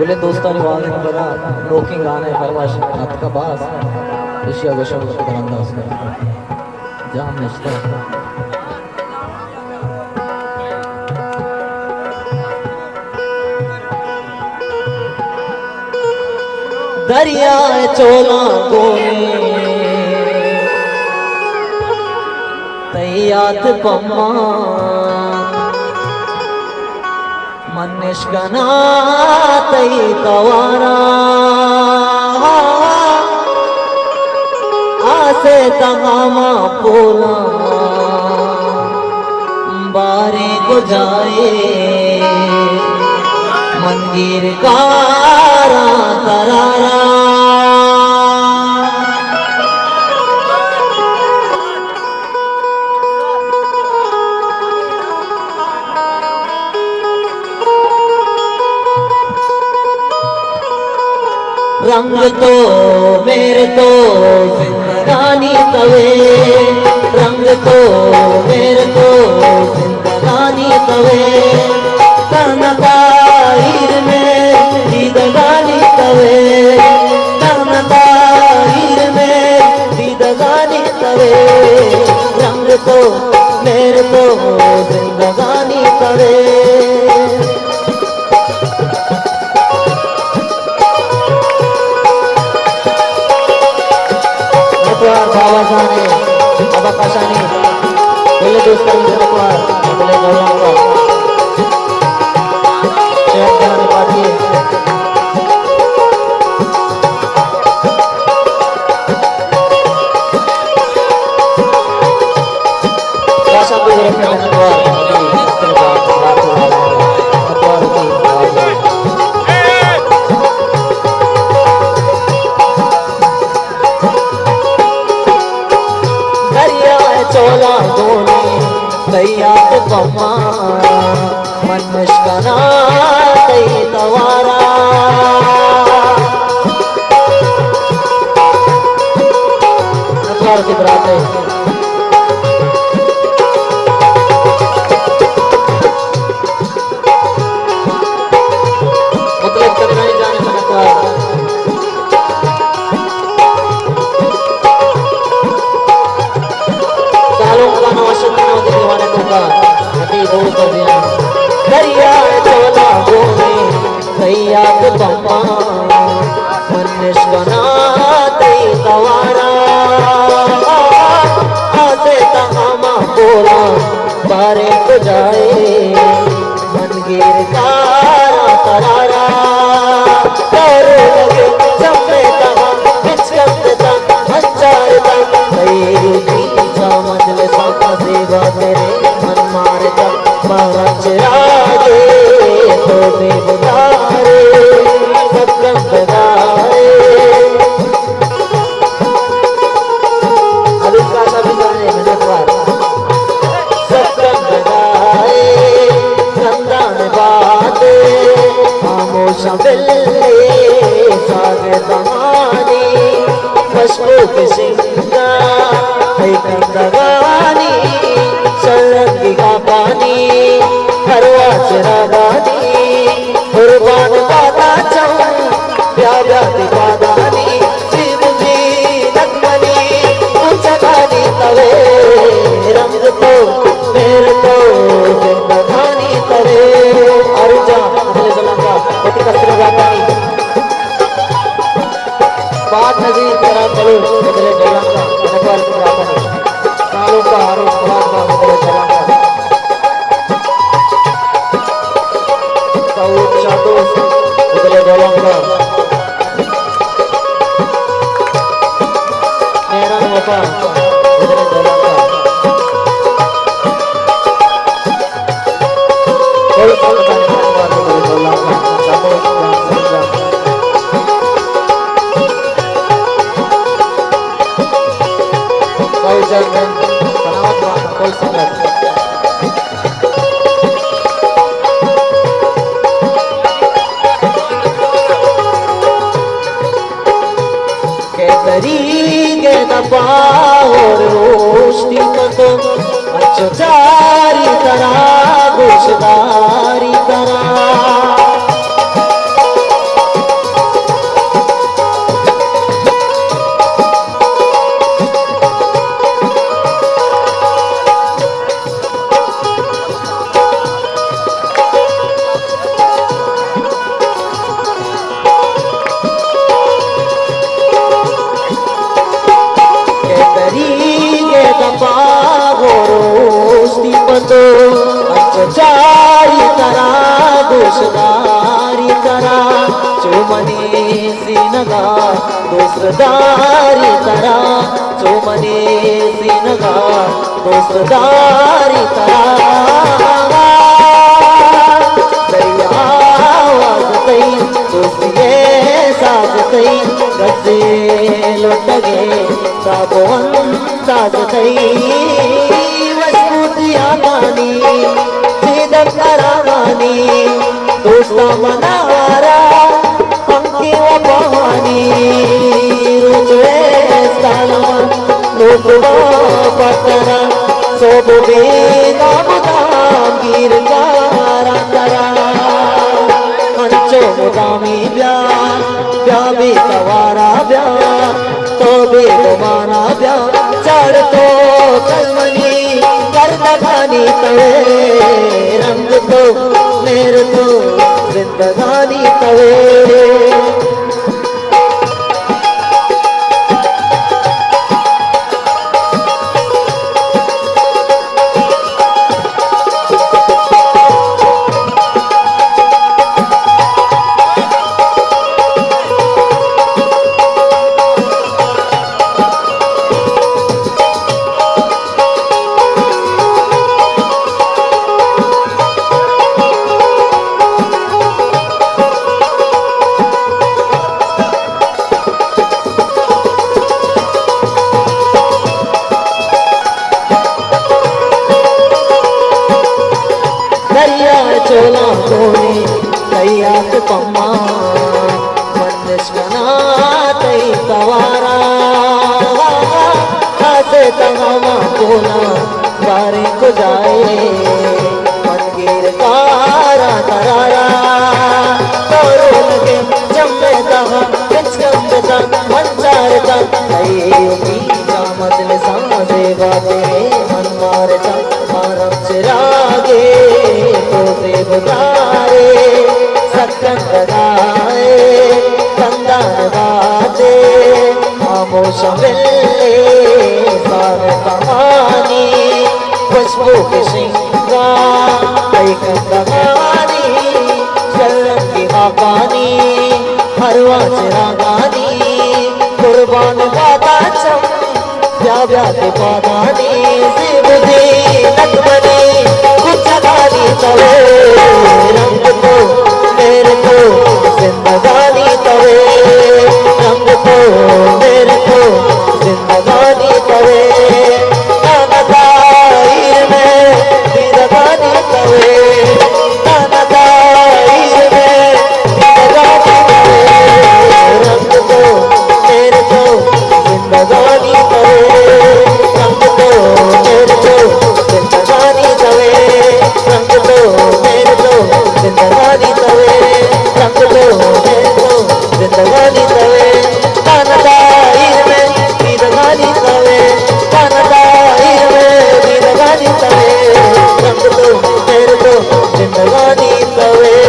बोले दोस्तानी वाले बरा रोकिंग गाने फरमाश हाथ का बास एशिया गोशम को दरंदा उसका जाम नश्ता दरिया चोला गोने तैयात पम्मा मनिष्कना तई तवारा आसे तमामा पोला बारे को जाए मंदिर कारा तरारा रंग तो मेरे तो जिंदगानी तवे रंग तो मेरे तो जिंदगानी तवे तनताईर में जिंदगानी तवे तनताईर में जिंदगानी तवे रंग तो मेरे तो जिंदगानी तवे बाबासाने अबकाशाने बोले दोस्तों जनकवार बोले गौरव शेख जाने पाती राशा को रखने जनकवार चोला गोने तैयार पम्मा मनुष्कना तई तवारा नकार की बरात है मतलब कभी नहीं जाने का नकार दरिया चोला गोने तैयार पम्मा मनुष्कना तई तवारा आसे तमामा बोला बारे को जाए मनगीर तारा तरारा तारे लगे सबने तमा बिचकते तम हंचारे तम तई पीछा मंजले साका सेवा तेरे मन मारे तम चरागे तो बेबुदारे सत्रम बदारे अब इसका सभी गाने मिनटवार सत्रम बदारे संदान बाते खामोश बिल्ले सागे तमानी खुशबू के सिंगा है कंदगानी सरंगी का पानी हरवा चरागानी कुर्बान पादा चम प्यारा दिवादानी शिव जी नगमनी उचगानी तवे रंग तो मेरे तो जिंदगानी तवे अरुजा अगले जलंगा पति कसर गातानी बात नजीर करा चलो अगले जलंगा नगवाल की गातानी सालों का आरोप खराब अगले जलंगा उतले डोलंगा मेरा वफा उतले डोलंगा कोई फल का निवार उतले डोलंगा सबो समझा कोई जगह तनाव का कोई संगत तरीके दबाओर रोशनी तो अच्छो चारी तरह गोशदारी तरह चोमने सीनगा दोस्तदारी तरा चोमने सीनगा दोस्तदारी तरा दैया वाजतई दोस्तिये साजतई गजे लुटगे साबवन साजतई मजबूतिया गानी सीधम करावानी दोस्ता मनावारा अंकी व पहानी रुचवे सालमा लोकवा पतरा सोबो बेगा बुदाम गिर कारा तरा अंचो मुदामी ब्या ब्या बे तवारा ब्या तो बे गुमाना ब्या चढ़ तो कलमनी कर लगानी तवे रंग तो मेरे तो जिंदगानी तवे दरिया चोला कोने तैयार पम्मा मनस्कना तई तवारा हाथे तमामा कोना बारे को जाए मनगीर कारा तरारा तोरो लगे जम्मे तहा किचकंबता मंचारता तई उमीदा मजल सांसे बाते मन मारता मारम चिरागे बुदारे सत्संग गाए कंदार बाजे खामोश मिले सार कहानी खुशबू के श्रृंगार कई कंदगानी शरण की आगानी हरवा चिरागानी कुर्बान गाता चम ब्या के पादानी से बुझे नकमनी कुछ गानी तवे रंग तो मेरे को जिंदगानी तवे रंग तो मेरे को जिंदगानी तवे नानदाईर में जिंदगानी तवे नानदाईर में जिंदगानी तवे रंग तो मेरे को जिंदगानी तवे रंग तो मेरे को जिंदगानी तवे रंग तो मेरे को जिंदगानी तवे रंग तो मेरे को जिंदगानी तवे कानदाईर में जिंदगानी तवे कानदाईर में जिंदगानी तवे रंग तो मेरे को जिंदगानी तवे